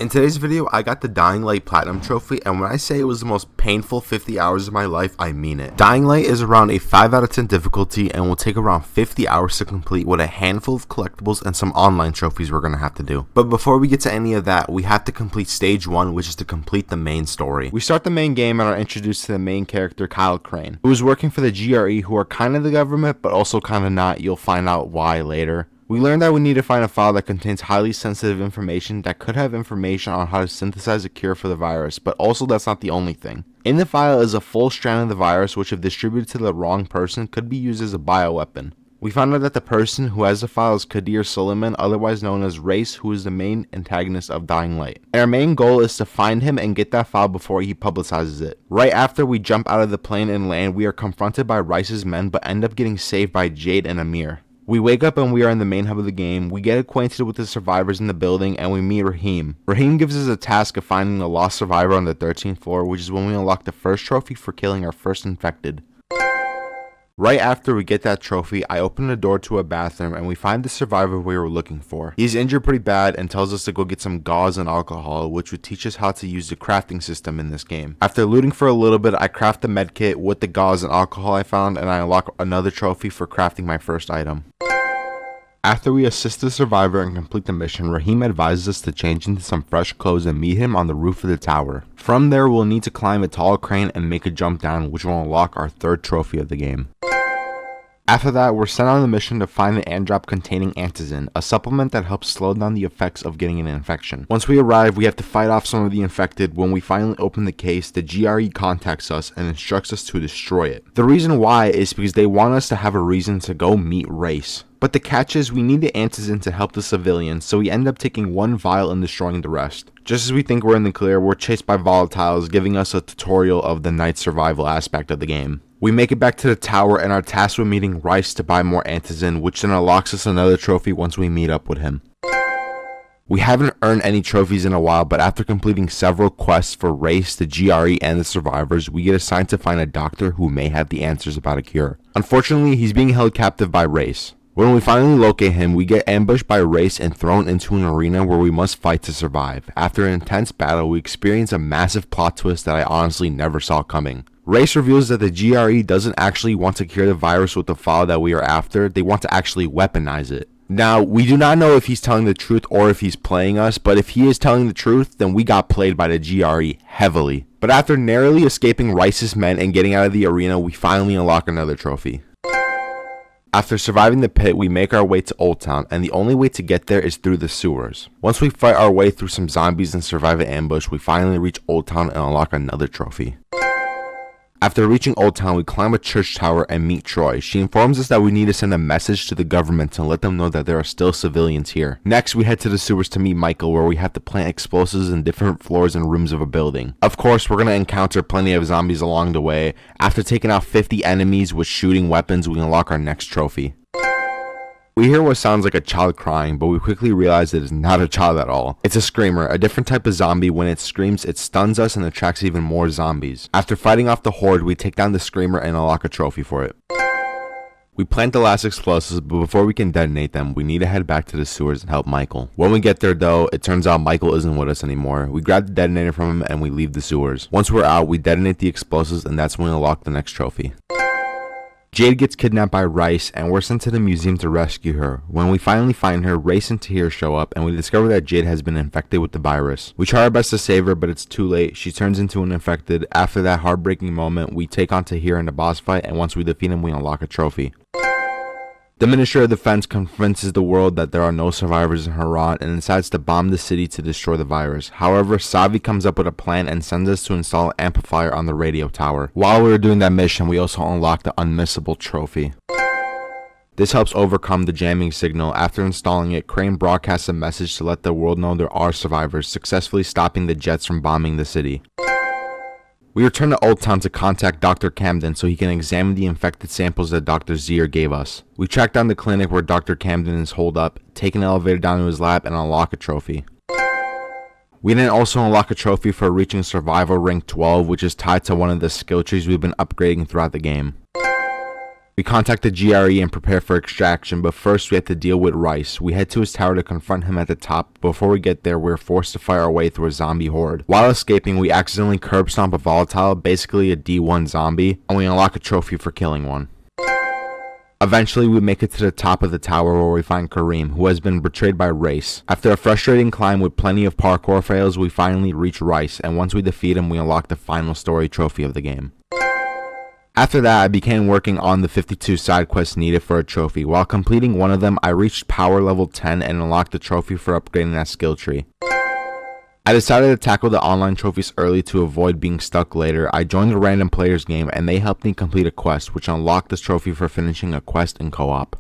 In today's video, I got the Dying Light Platinum Trophy, and when I say it was the most painful 50 hours of my life, I mean it. Dying Light is around a 5 out of 10 difficulty and will take around 50 hours to complete with a handful of collectibles and some online trophies we're going to have to do. But before we get to any of that, we have to complete Stage 1, which is to complete the main story. We start the main game and are introduced to the main character, Kyle Crane, who is working for the GRE, who are kind of the government, but also kind of not. You'll find out why later. We learned that we need to find a file that contains highly sensitive information that could have information on how to synthesize a cure for the virus, but also that's not the only thing. In the file is a full strand of the virus which, if distributed to the wrong person, could be used as a bioweapon. We found out that the person who has the file is Kadir Suleiman, otherwise known as Rais, who is the main antagonist of Dying Light. And our main goal is to find him and get that file before he publicizes it. Right after we jump out of the plane and land, we are confronted by Rais's men but end up getting saved by Jade and Amir. We wake up and we are in the main hub of the game. We get acquainted with the survivors in the building and we meet Rahim. Rahim gives us a task of finding a lost survivor on the 13th floor, which is when we unlock the first trophy for killing our first infected. Right after we get that trophy, I open the door to a bathroom and we find the survivor we were looking for. He's injured pretty bad and tells us to go get some gauze and alcohol, which would teach us how to use the crafting system in this game. After looting for a little bit, I craft the medkit with the gauze and alcohol I found, and I unlock another trophy for crafting my first item. After we assist the survivor and complete the mission, Rahim advises us to change into some fresh clothes and meet him on the roof of the tower. From there, we'll need to climb a tall crane and make a jump down, which will unlock our third trophy of the game. After that, we're sent on a mission to find an androp containing antizin, a supplement that helps slow down the effects of getting an infection. Once we arrive, we have to fight off some of the infected. When we finally open the case, the GRE contacts us and instructs us to destroy it. The reason why is because they want us to have a reason to go meet Rais. But the catch is we need the antizin to help the civilians, so we end up taking one vial and destroying the rest. Just as we think we're in the clear, we're chased by volatiles, giving us a tutorial of the night survival aspect of the game. We make it back to the tower and are tasked with meeting Rais to buy more antizin, which then unlocks us another trophy once we meet up with him. We haven't earned any trophies in a while, but after completing several quests for Rais, the GRE, and the survivors, we get assigned to find a doctor who may have the answers about a cure. Unfortunately, he's being held captive by Rais. When we finally locate him, we get ambushed by Rais and thrown into an arena where we must fight to survive. After an intense battle, we experience a massive plot twist that I honestly never saw coming. Rais reveals that the GRE doesn't actually want to cure the virus with the file that we are after, they want to actually weaponize it. Now, we do not know if he's telling the truth or if he's playing us, but if he is telling the truth, then we got played by the GRE heavily. But after narrowly escaping Rais's men and getting out of the arena, we finally unlock another trophy. After surviving the pit, we make our way to Old Town, and the only way to get there is through the sewers. Once we fight our way through some zombies and survive an ambush, we finally reach Old Town and unlock another trophy. After reaching Old Town, we climb a church tower and meet Troy. She informs us that we need to send a message to the government to let them know that there are still civilians here. Next, we head to the sewers to meet Michael, where we have to plant explosives in different floors and rooms of a building. Of course, we're going to encounter plenty of zombies along the way. After taking out 50 enemies with shooting weapons, we unlock our next trophy. We hear what sounds like a child crying, but we quickly realize it is not a child at all. It's a screamer, a different type of zombie. When it screams, it stuns us and attracts even more zombies. After fighting off the horde, we take down the screamer and unlock a trophy for it. We plant the last explosives, but before we can detonate them, we need to head back to the sewers and help Michael. When we get there though, it turns out Michael isn't with us anymore. We grab the detonator from him and we leave the sewers. Once we're out, we detonate the explosives and that's when we unlock the next trophy. Jade gets kidnapped by Rais and we're sent to the museum to rescue her. When we finally find her, Rais and Tahir show up and we discover that Jade has been infected with the virus. We try our best to save her, but it's too late. She turns into an infected. After that heartbreaking moment, we take on Tahir in the boss fight, and once we defeat him, we unlock a trophy. The Minister of Defense convinces the world that there are no survivors in Haran and decides to bomb the city to destroy the virus. However, Savi comes up with a plan and sends us to install an amplifier on the radio tower. While we were doing that mission, we also unlocked the unmissable trophy. This helps overcome the jamming signal. After installing it, Crane broadcasts a message to let the world know there are survivors, successfully stopping the jets from bombing the city. We return to Old Town to contact Dr. Camden so he can examine the infected samples that Dr. Zier gave us. We track down the clinic where Dr. Camden is holed up, take an elevator down to his lab, and unlock a trophy. We then also unlock a trophy for reaching Survival Rank 12, which is tied to one of the skill trees we've been upgrading throughout the game. We contact the GRE and prepare for extraction, but first we have to deal with Rais. We head to his tower to confront him at the top. Before we get there, we're forced to fight our way through a zombie horde. While escaping, we accidentally curb stomp a volatile, basically a D1 zombie, and we unlock a trophy for killing one. Eventually, we make it to the top of the tower where we find Kareem, who has been betrayed by Rais. After a frustrating climb with plenty of parkour fails, we finally reach Rais, and once we defeat him, we unlock the final story trophy of the game. After that, I began working on the 52 side quests needed for a trophy. While completing one of them, I reached power level 10 and unlocked the trophy for upgrading that skill tree. I decided to tackle the online trophies early to avoid being stuck later. I joined a random players game and they helped me complete a quest, which unlocked this trophy for finishing a quest in co-op.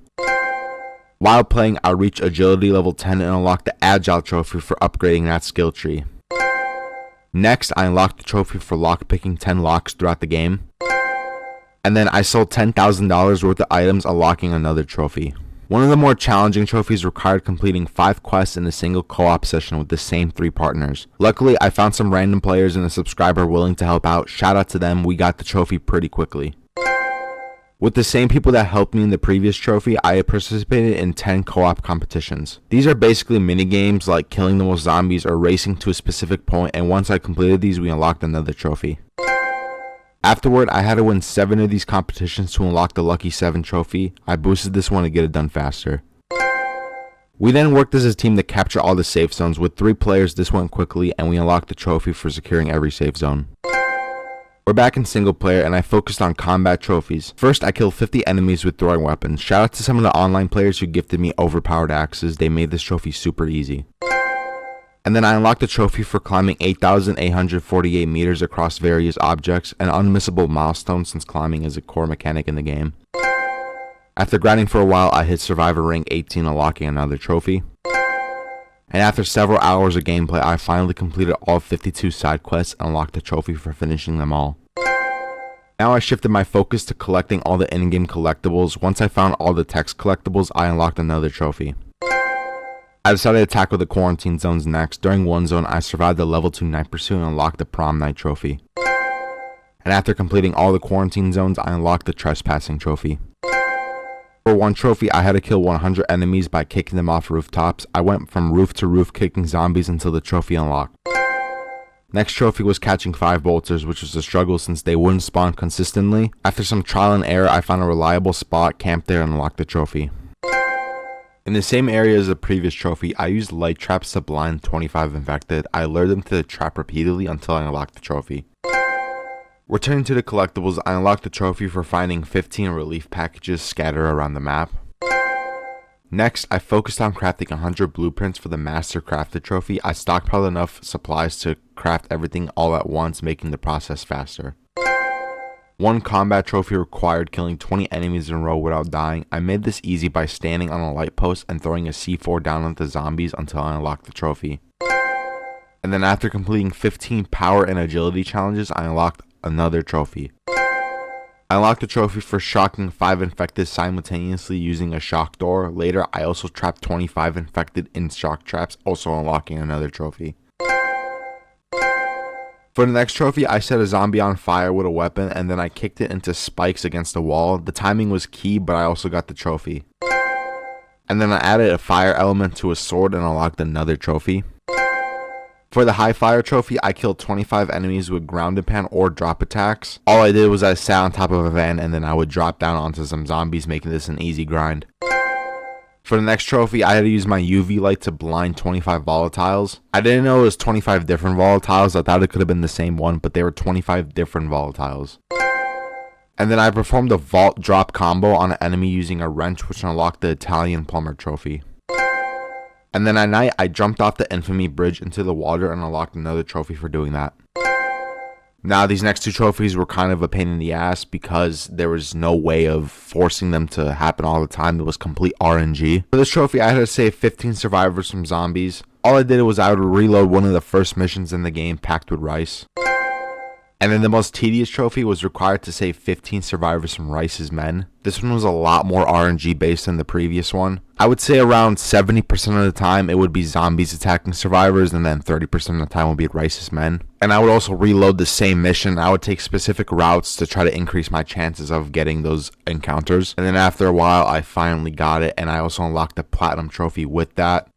While playing, I reached agility level 10 and unlocked the agile trophy for upgrading that skill tree. Next, I unlocked the trophy for lockpicking 10 locks throughout the game. And then I sold $10,000 worth of items, unlocking another trophy. One of the more challenging trophies required completing 5 quests in a single co-op session with the same 3 partners. Luckily, I found some random players and a subscriber willing to help out. Shout out to them, we got the trophy pretty quickly. With the same people that helped me in the previous trophy, I participated in 10 co-op competitions. These are basically mini games like killing the most zombies or racing to a specific point, and once I completed these, we unlocked another trophy. Afterward, I had to win 7 of these competitions to unlock the Lucky 7 trophy. I boosted this one to get it done faster. We then worked as a team to capture all the safe zones. With 3 players, this went quickly, and we unlocked the trophy for securing every safe zone. We're back in single player, and I focused on combat trophies. First, I killed 50 enemies with throwing weapons. Shout out to some of the online players who gifted me overpowered axes. They made this trophy super easy. And then I unlocked a trophy for climbing 8,848 meters across various objects, an unmissable milestone since climbing is a core mechanic in the game. After grinding for a while, I hit Survivor Rank 18, unlocking another trophy. And after several hours of gameplay, I finally completed all 52 side quests and unlocked a trophy for finishing them all. Now I shifted my focus to collecting all the in-game collectibles. Once I found all the text collectibles, I unlocked another trophy. I decided to tackle the quarantine zones next. During one zone, I survived the level 2 night pursuit and unlocked the prom night trophy. And after completing all the quarantine zones, I unlocked the trespassing trophy. For one trophy, I had to kill 100 enemies by kicking them off rooftops. I went from roof to roof kicking zombies until the trophy unlocked. Next trophy was catching 5 bolters, which was a struggle since they wouldn't spawn consistently. After some trial and error, I found a reliable spot, camped there, and unlocked the trophy. In the same area as the previous trophy, I used light traps to blind 25 infected. I lured them to the trap repeatedly until I unlocked the trophy. Returning to the collectibles, I unlocked the trophy for finding 15 relief packages scattered around the map. Next, I focused on crafting 100 blueprints for the Master Crafted trophy. I stockpiled enough supplies to craft everything all at once, making the process faster. One combat trophy required killing 20 enemies in a row without dying. I made this easy by standing on a light post and throwing a C4 down on the zombies until I unlocked the trophy. And then after completing 15 power and agility challenges, I unlocked another trophy. I unlocked the trophy for shocking 5 infected simultaneously using a shock door. Later, I also trapped 25 infected in shock traps, also unlocking another trophy. For the next trophy, I set a zombie on fire with a weapon and then I kicked it into spikes against the wall. The timing was key, but I also got the trophy. And then I added a fire element to a sword and unlocked another trophy. For the high fire trophy, I killed 25 enemies with ground and pound or drop attacks. All I did was I sat on top of a van and then I would drop down onto some zombies, making this an easy grind. For the next trophy, I had to use my UV light to blind 25 volatiles. I didn't know it was 25 different volatiles. I thought it could have been the same one, but they were 25 different volatiles. And then I performed a vault drop combo on an enemy using a wrench, which unlocked the Italian plumber trophy. And then at night, I jumped off the infamy bridge into the water and unlocked another trophy for doing that. Now, these next 2 trophies were kind of a pain in the ass because there was no way of forcing them to happen all the time. It was complete RNG. For this trophy, I had to save 15 survivors from zombies. All I did was I would reload one of the first missions in the game packed with rice. And then the most tedious trophy was required to save 15 survivors from Rice's men. This one was a lot more RNG based than the previous one. I would say around 70% of the time it would be zombies attacking survivors, and then 30% of the time would be Rice's men. And I would also reload the same mission. I would take specific routes to try to increase my chances of getting those encounters. And then after a while, I finally got it, and I also unlocked the platinum trophy with that.